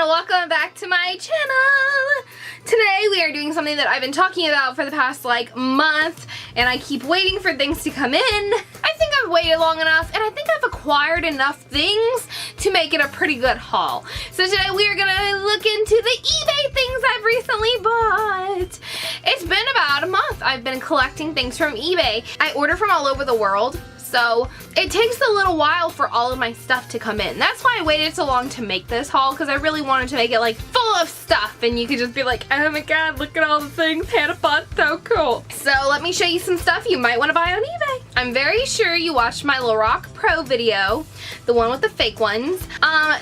welcome back to my channel. Today we are doing something that I've been talking about for the past month, and I keep waiting for things to come in. I think I've waited long enough, and I think I've acquired enough things to make it a pretty good haul. So today we are gonna look into the eBay things I've recently bought. It's been about a month I've been collecting things from eBay. I order from all over the world, so it takes a little while for all of my stuff to come in. That's why I waited so long to make this haul, because I really wanted to make it full of stuff and you could just be like, oh my god, look at all the things Hannah bought, so cool. So let me show you some stuff you might want to buy on eBay. I'm very sure you watched my Lorac Pro video, the one with the fake ones.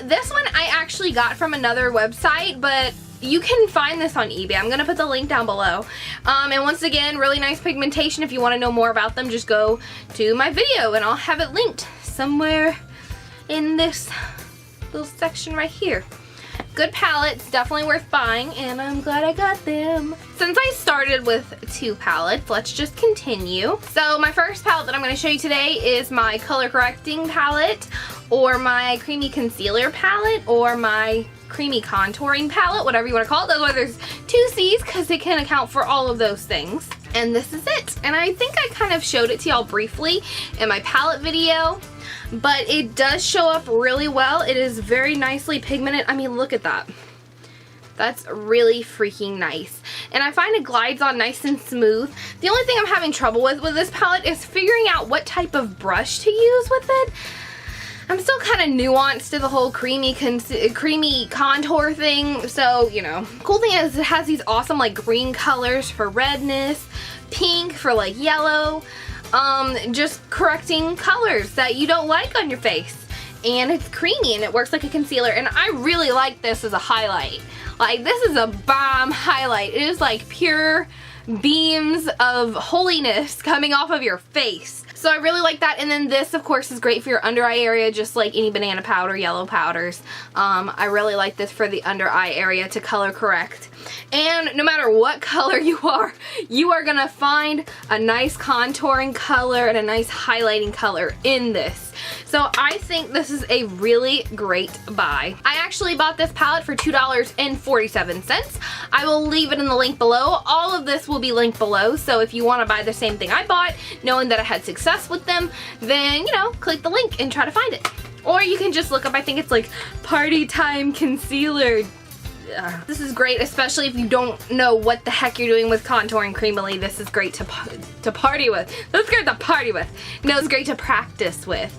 This one I actually got from another website, but you can find this on eBay. I'm gonna put the link down below. And once again, really nice pigmentation. If you want to know more about them, just go to my video and I'll have it linked somewhere in this little section right here. Good palettes, definitely worth buying, and I'm glad I got them. Since I started with 2 palettes, let's just continue. So my first palette that I'm going to show you today is my color correcting palette, or my creamy concealer palette, or my creamy contouring palette, whatever you want to call it. That's why there's 2 C's, because it can account for all of those things. And this is it. And I think I kind of showed it to y'all briefly in my palette video, but it does show up really well. It is very nicely pigmented. I mean, look at that. That's really freaking nice. And I find it glides on nice and smooth. The only thing I'm having trouble with this palette is figuring out what type of brush to use with it. I'm still kind of nuanced to the whole creamy contour thing, so, you know. Cool thing is it has these awesome green colors for redness, pink for yellow, just correcting colors that you don't like on your face. And it's creamy and it works like a concealer, and I really like this as a highlight. This is a bomb highlight. It is pure beams of holiness coming off of your face. So I really like that. And then this, of course, is great for your under eye area, just like any banana powder, yellow powders. I really like this for the under eye area to color correct. And no matter what color you are gonna find a nice contouring color and a nice highlighting color in this. So I think this is a really great buy. I actually bought this palette for $2.47. I will leave it in the link below. All of this will be linked below, so if you want to buy the same thing I bought, knowing that I had success with them, then, you know, click the link and try to find it. Or you can just look up, I think it's Party Time Concealer. This is great, especially if you don't know what the heck you're doing with contouring creamily. This is great to party with. That's great to party with. No, it's great to practice with.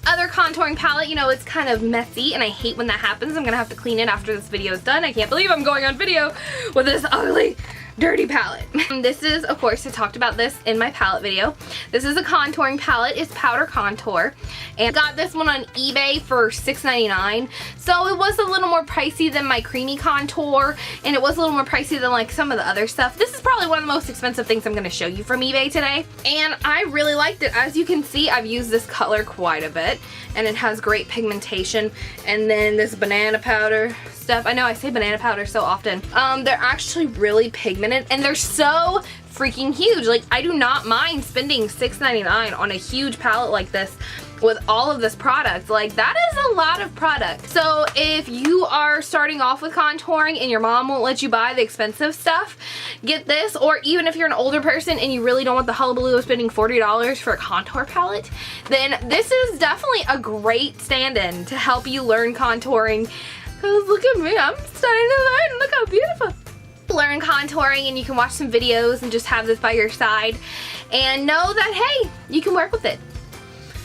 Other contouring palette, you know, it's kind of messy, and I hate when that happens. I'm gonna have to clean it after this video is done. I can't believe I'm going on video with this ugly, dirty palette. This is, of course, I talked about this in my palette video. This is a contouring palette. It's powder contour, and I got this one on eBay for $6.99. So it was a little more pricey than my creamy contour, and it was a little more pricey than some of the other stuff. This is probably one of the most expensive things I'm going to show you from eBay today, and I really liked it. As you can see, I've used this color quite a bit, and it has great pigmentation. And then this banana powder stuff. I know I say banana powder so often. They're actually really pigmented, and they're so freaking huge. I do not mind spending $6.99 on a huge palette like this with all of this product. That is a lot of product. So if you are starting off with contouring and your mom won't let you buy the expensive stuff, get this. Or even if you're an older person and you really don't want the hullabaloo of spending $40 for a contour palette, then this is definitely a great stand-in to help you learn contouring. Because look at me, I'm starting to learn. Look how beautiful. Learn contouring, and you can watch some videos and just have this by your side and know that, hey, you can work with it.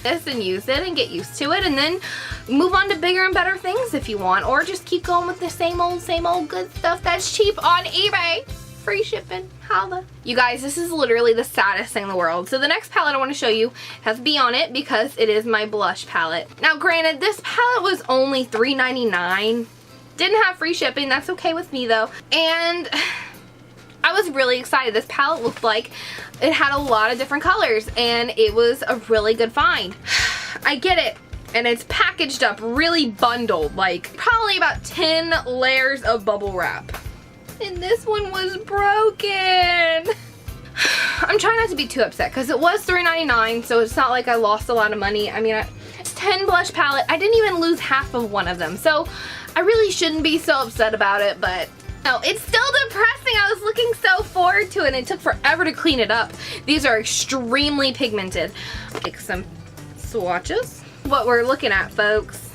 This and use it and get used to it, and then move on to bigger and better things if you want, or just keep going with the same old good stuff that's cheap on eBay. Free shipping, holla. You guys, this is literally the saddest thing in the world. So the next palette I want to show you has B on it because it is my blush palette. Now granted, this palette was only $3.99. Didn't have free shipping, that's okay with me though. And I was really excited. This palette looked like it had a lot of different colors, and it was a really good find. I get it. And it's packaged up, really bundled, probably about 10 layers of bubble wrap. And this one was broken. I'm trying not to be too upset because it was $3.99, so it's not like I lost a lot of money. I mean, it's 10 blush palette. I didn't even lose half of one of them, so I really shouldn't be so upset about it, but no, it's still depressing. I was looking so forward to it, and it took forever to clean it up. These are extremely pigmented. Take some swatches. What we're looking at, folks.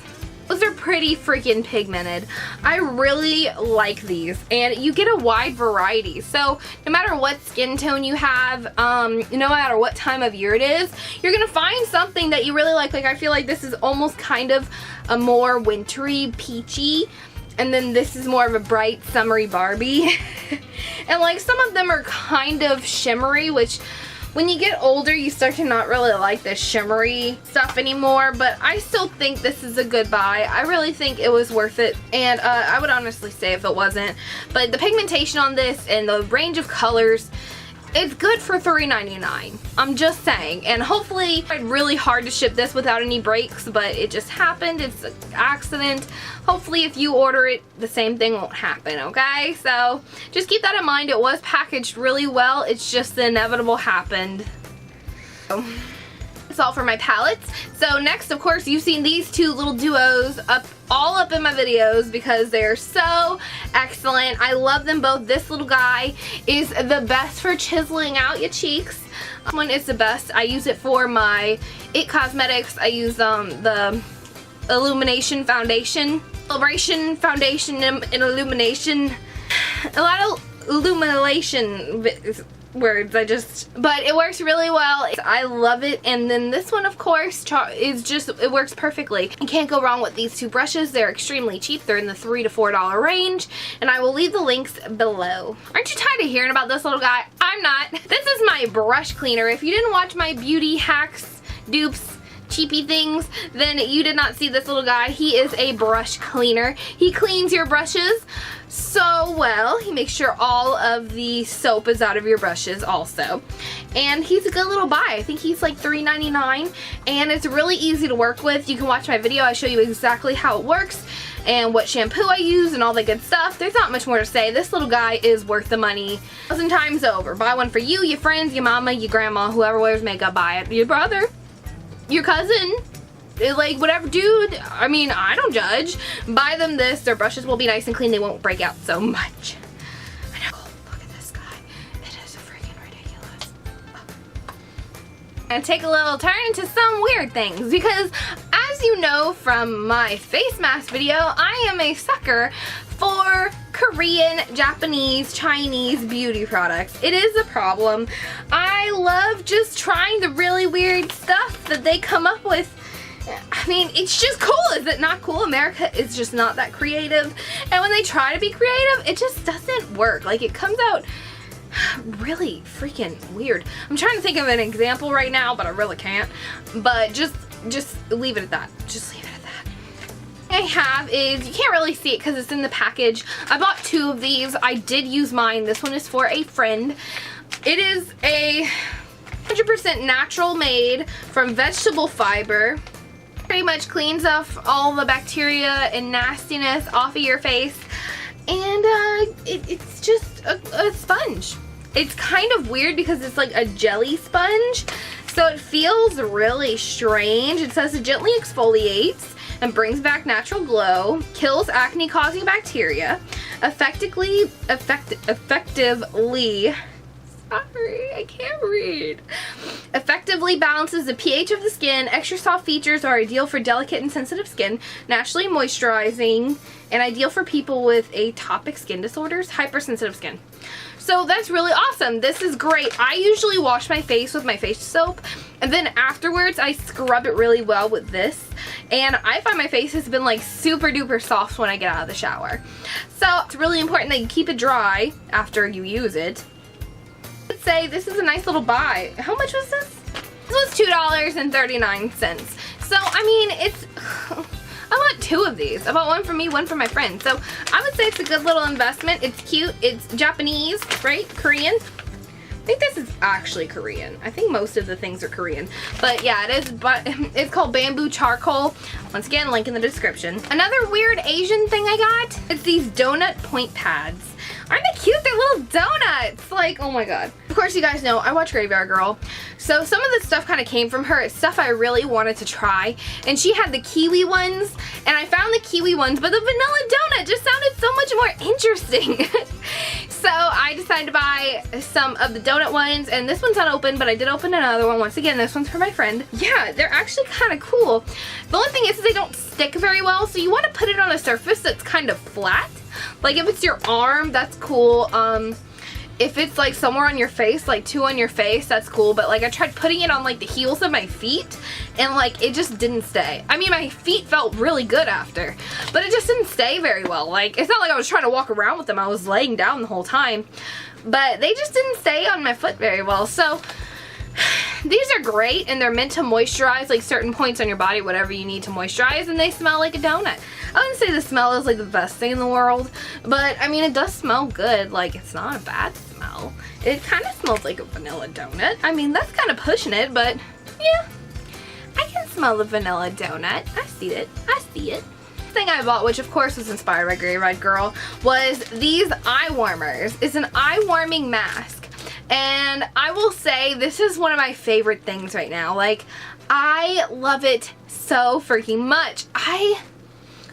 Those are pretty freaking pigmented. I really like these, and you get a wide variety. So no matter what skin tone you have, no matter what time of year it is, you're gonna find something that you really like. Like I feel like this is almost kind of a more wintry, peachy, and then this is more of a bright, summery Barbie. And like some of them are kind of shimmery, which when you get older, you start to not really like this shimmery stuff anymore, but I still think this is a good buy. I really think it was worth it, and I would honestly say if it wasn't. But the pigmentation on this and the range of colors, it's good for $3.99. I'm just saying. And hopefully, I tried really hard to ship this without any breaks, but it just happened. It's an accident. Hopefully, if you order it, the same thing won't happen, okay? So, just keep that in mind. It was packaged really well. It's just the inevitable happened. That's all for my palettes. So next, of course, you've seen these two little duos all up in my videos because they're so excellent. I love them both. This little guy is the best for chiseling out your cheeks. This one is the best. I use it for my IT Cosmetics. I use the Illumination Foundation. Celebration Foundation and Illumination. A lot of illumination words, but it works really well. I love it. And then this one, of course, it works perfectly. You can't go wrong with these two brushes. They're extremely cheap. They're in the $3 to $4 range, and I will leave the links below. Aren't you tired of hearing about this little guy? I'm not. This is my brush cleaner. If you didn't watch my beauty hacks, dupes, cheapy things, then you did not see this little guy. He is a brush cleaner. He cleans your brushes so well. He makes sure all of the soap is out of your brushes also. And he's a good little buy. I think he's like $3.99, and it's really easy to work with. You can watch my video. I show you exactly how it works and what shampoo I use and all the good stuff. There's not much more to say. This little guy is worth the money 1,000 times over. Buy one for you, your friends, your mama, your grandma, whoever wears makeup. Buy it. Your brother, your cousin, like whatever, dude. I mean, I don't judge. Buy them this. Their brushes will be nice and clean. They won't break out so much. I know. Look at this guy. It is freaking ridiculous. And take a little turn to some weird things, because as you know from my face mask video, I am a sucker for Korean, Japanese, Chinese beauty products. It is a problem. I love just trying the really weird stuff that they come up with. I mean, it's just cool. Is it not cool? America is just not that creative. And when they try to be creative, it just doesn't work. Like, it comes out really freaking weird. I'm trying to think of an example right now, but I really can't. But just leave it at that. Just leave it at that. I have is, you can't really see it because it's in the package. I bought two of these. I did use mine. This one is for a friend. It is a 100% natural made from vegetable fiber. Pretty much cleans off all the bacteria and nastiness off of your face. And it's just a sponge. It's kind of weird because it's like a jelly sponge. So it feels really strange. It says it gently exfoliates and brings back natural glow, kills acne-causing bacteria, effectively, sorry, I can't read. Effectively balances the pH of the skin. Extra soft features are ideal for delicate and sensitive skin, naturally moisturizing, and ideal for people with atopic skin disorders, hypersensitive skin. So that's really awesome. This is great. I usually wash my face with my face soap, and then afterwards I scrub it really well with this, and I find my face has been like super duper soft when I get out of the shower. So it's really important that you keep it dry after you use it. Let's say this is a nice little buy. How much was this? This was $2.39. So I mean, it's I bought two of these. I bought one for me, one for my friend. So I would say it's a good little investment. It's cute. It's Japanese, right? Korean. I think this is actually Korean. I think most of the things are Korean. But yeah, it is. But it's called Bamboo Charcoal. Once again, link in the description. Another weird Asian thing I got. It's these donut point pads. Aren't they cute? They're little donuts. Like, oh my god. Of course, you guys know I watch Graveyard Girl, so some of the stuff kind of came from her. It's stuff I really wanted to try, and she had the kiwi ones, and I found the kiwi ones, but the vanilla donut just sounded so much more interesting. So I decided to buy some of the donut ones, and this one's not open, but I did open another one. Once again, this one's for my friend. Yeah, they're actually kind of cool. The only thing is they don't stick very well, so you want to put it on a surface that's kind of flat. Like if it's your arm, that's cool. If it's like somewhere on your face, like 2 on your face, that's cool. But like I tried putting it on like the heels of my feet, and like it just didn't stay. I mean, my feet felt really good after, but it just didn't stay very well. Like it's not like I was trying to walk around with them. I was laying down the whole time, but they just didn't stay on my foot very well. So these are great, and they're meant to moisturize like certain points on your body, whatever you need to moisturize, and they smell like a donut. I wouldn't say the smell is like the best thing in the world, but I mean it does smell good. Like it's not a bad smell. It kind of smells like a vanilla donut. I mean that's kind of pushing it, but yeah, I can smell the vanilla donut. I see it. I see it. The thing I bought, which of course was inspired by Graveyard Girl, was these eye warmers. It's an eye warming mask. And I will say this is one of my favorite things right now. Like, I love it so freaking much.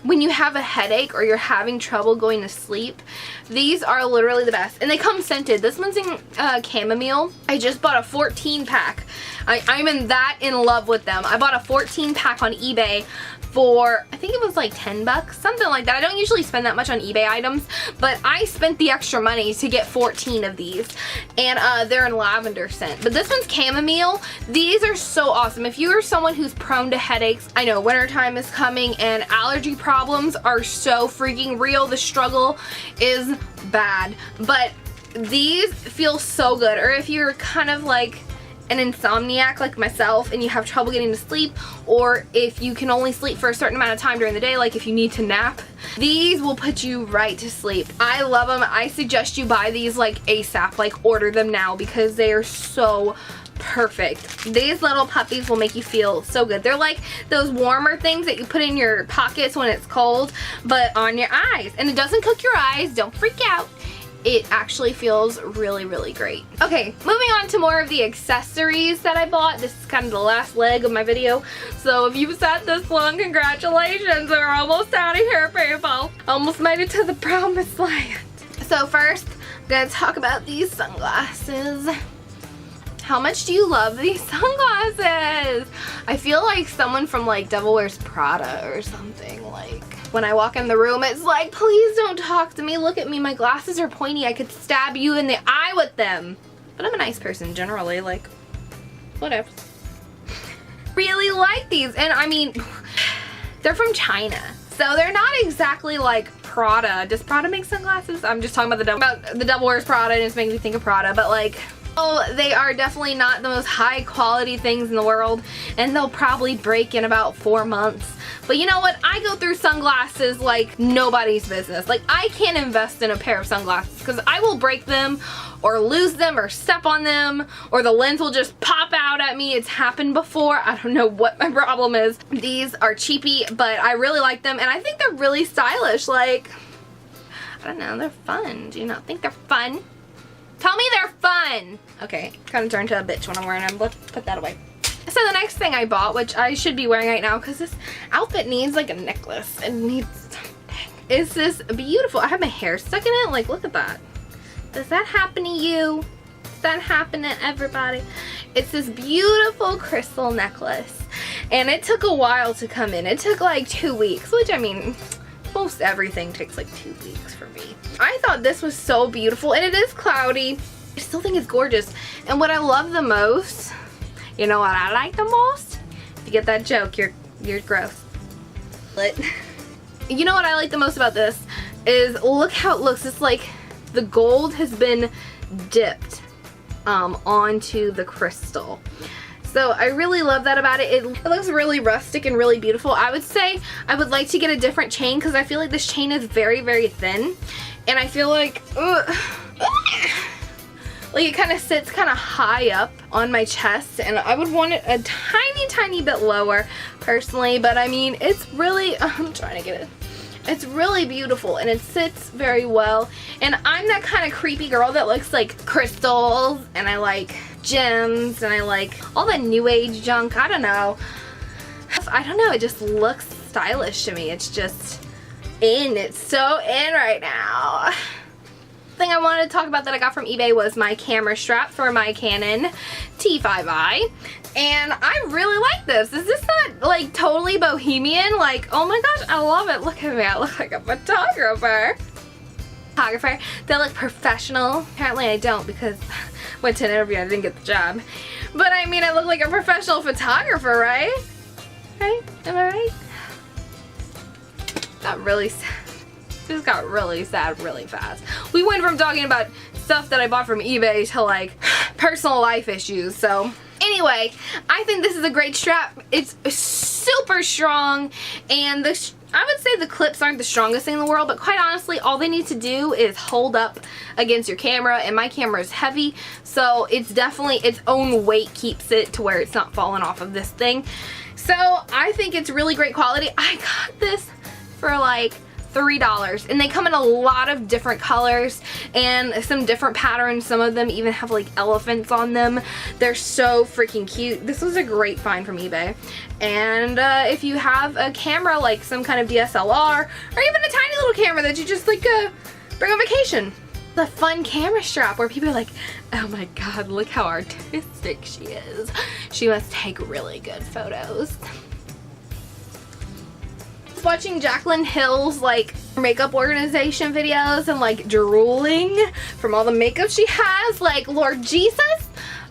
When you have a headache or you're having trouble going to sleep, these are literally the best. And they come scented. This one's in chamomile. I just bought a 14 pack. I'm in love with them. I bought a 14 pack on eBay for, I think it was like 10 bucks, something like that. I don't usually spend that much on eBay items, but I spent the extra money to get 14 of these, and they're in lavender scent. But this one's chamomile. These are so awesome. If you are someone who's prone to headaches, I know wintertime is coming and allergy problems are so freaking real. The struggle is bad, but these feel so good. Or if you're kind of like an insomniac like myself and you have trouble getting to sleep, or if you can only sleep for a certain amount of time during the day, like if you need to nap, these will put you right to sleep. I love them. I suggest you buy these like ASAP, like order them now, because they are so perfect. These little puppies will make you feel so good. They're like those warmer things that you put in your pockets when it's cold, but on your eyes, and it doesn't cook your eyes. Don't freak out. It actually feels really, really great. Okay, moving on to more of the accessories that I bought. This is kind of the last leg of my video. So if you've sat this long, congratulations. We're almost out of here, people. Almost made it to the promised land. So first, I'm gonna talk about these sunglasses. How much do you love these sunglasses? I feel like someone from like Devil Wears Prada or something. Like when I walk in the room, it's like, please don't talk to me. Look at me, my glasses are pointy. I could stab you in the eye with them. But I'm a nice person generally, like, whatever. Really like these, and I mean, they're from China. So they're not exactly like Prada. Does Prada make sunglasses? I'm just talking about the Devil Wears Prada, and it's making me think of Prada, but like, oh, they are definitely not the most high quality things in the world, and they'll probably break in about 4 months. But you know what? I go through sunglasses like nobody's business. Like, I can't invest in a pair of sunglasses because I will break them or lose them or step on them, or the lens will just pop out at me. It's happened before. I don't know what my problem is. These are cheapy, but I really like them, and I think they're really stylish. Like, I don't know, they're fun. Do you not think they're fun? Tell me they're fun. Okay, kind of turned to a bitch when I'm wearing them. Let's put that away. So the next thing I bought, which I should be wearing right now because this outfit needs like a necklace. It needs something. Is this beautiful, I have my hair stuck in it. Like, look at that. Does that happen to you? Does that happen to everybody? It's this beautiful crystal necklace. And it took a while to come in. It took like 2 weeks, which I mean, most everything takes like 2 weeks for me. I thought this was so beautiful, and it is cloudy. I still think it's gorgeous. And what I love the most, you know what I like the most? If you get that joke, you're gross. But you know what I like the most about this is look how it looks. It's like the gold has been dipped onto the crystal. So I really love that about it. It looks really rustic and really beautiful. I would say I would like to get a different chain because I feel like this chain is very, very thin. And I feel like, like it kind of sits kind of high up on my chest, and I would want it a tiny, tiny bit lower personally. But I mean, it's really, I'm trying to get it. It's really beautiful and it sits very well. And I'm that kind of creepy girl that looks like crystals and I like gems and I like all the new age junk. I don't know, it just looks stylish to me. It's just in. It's so in right now. Thing I wanted to talk about that I got from eBay was my camera strap for my Canon T5i. And I really like this. Is this not like totally bohemian? Like, oh my gosh, I love it. Look at me, I look like a photographer. They look professional. Apparently I don't because I went to an interview and I didn't get the job. But I mean, I look like a professional photographer, right? Right? Am I right? Got really sad. This got really sad really fast. We went from talking about stuff that I bought from eBay to like personal life issues. So anyway, I think this is a great strap. It's super strong and I would say the clips aren't the strongest thing in the world, but quite honestly, all they need to do is hold up against your camera, and my camera is heavy, so it's definitely its own weight keeps it to where it's not falling off of this thing. So I think it's really great quality. I got this for like $3 and they come in a lot of different colors and some different patterns. Some of them even have like elephants on them. They're so freaking cute. This was a great find from eBay. And if you have a camera like some kind of DSLR or even a tiny little camera that you just like bring on vacation, the fun camera strap where people are like, oh my god, look how artistic she is. She must take really good photos. Watching Jaclyn Hill's like makeup organization videos and like drooling from all the makeup she has. Like, Lord Jesus,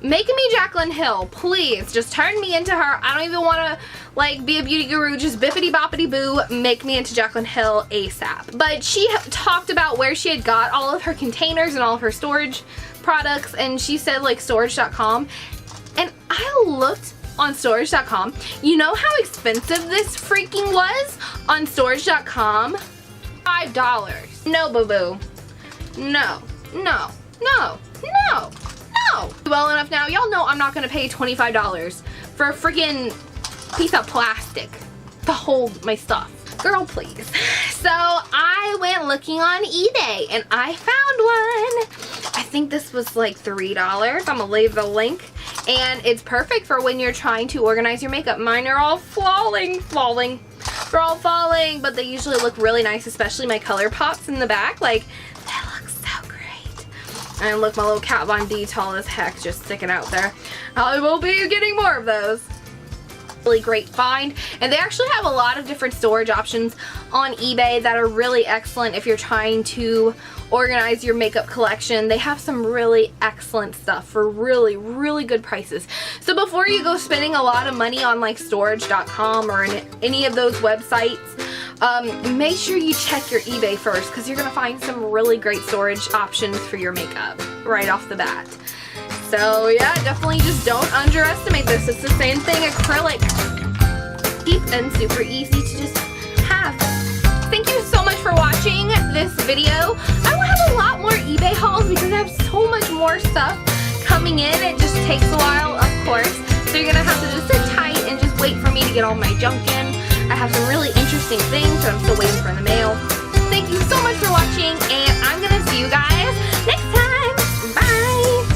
make me Jaclyn Hill, please. Just turn me into her. I don't even want to like be a beauty guru. Just bippity boppity boo, make me into Jaclyn Hill ASAP. But she talked about where she had got all of her containers and all of her storage products, and she said like storage.com, and I looked on storage.com. You know how expensive this freaking was on storage.com? $5. No, boo-boo. No. No. No. No. No. Well enough now. Y'all know I'm not gonna pay $25 for a freaking piece of plastic to hold my stuff. Girl, please. So I went looking on eBay and I found one. I think this was like $3. I'm gonna leave the link. And it's perfect for when you're trying to organize your makeup. Mine are all falling. They're all falling, but they usually look really nice, especially my color pops in the back. Like, that looks so great. And look, my little Kat Von D tall as heck just sticking out there. I will be getting more of those. Really great find, and they actually have a lot of different storage options on eBay that are really excellent if you're trying to organize your makeup collection. They have some really excellent stuff for really, really good prices. So before you go spending a lot of money on like storage.com or any of those websites, make sure you check your eBay first, because you're gonna find some really great storage options for your makeup right off the bat. So yeah, definitely just don't underestimate this. It's the same thing, acrylic. Cheap and super easy to just have. Thank you so much for watching this video. I will have a lot more eBay hauls because I have so much more stuff coming in. It just takes a while, of course. So you're gonna have to just sit tight and just wait for me to get all my junk in. I have some really interesting things that I'm still waiting for in the mail. Thank you so much for watching, and I'm gonna see you guys next time.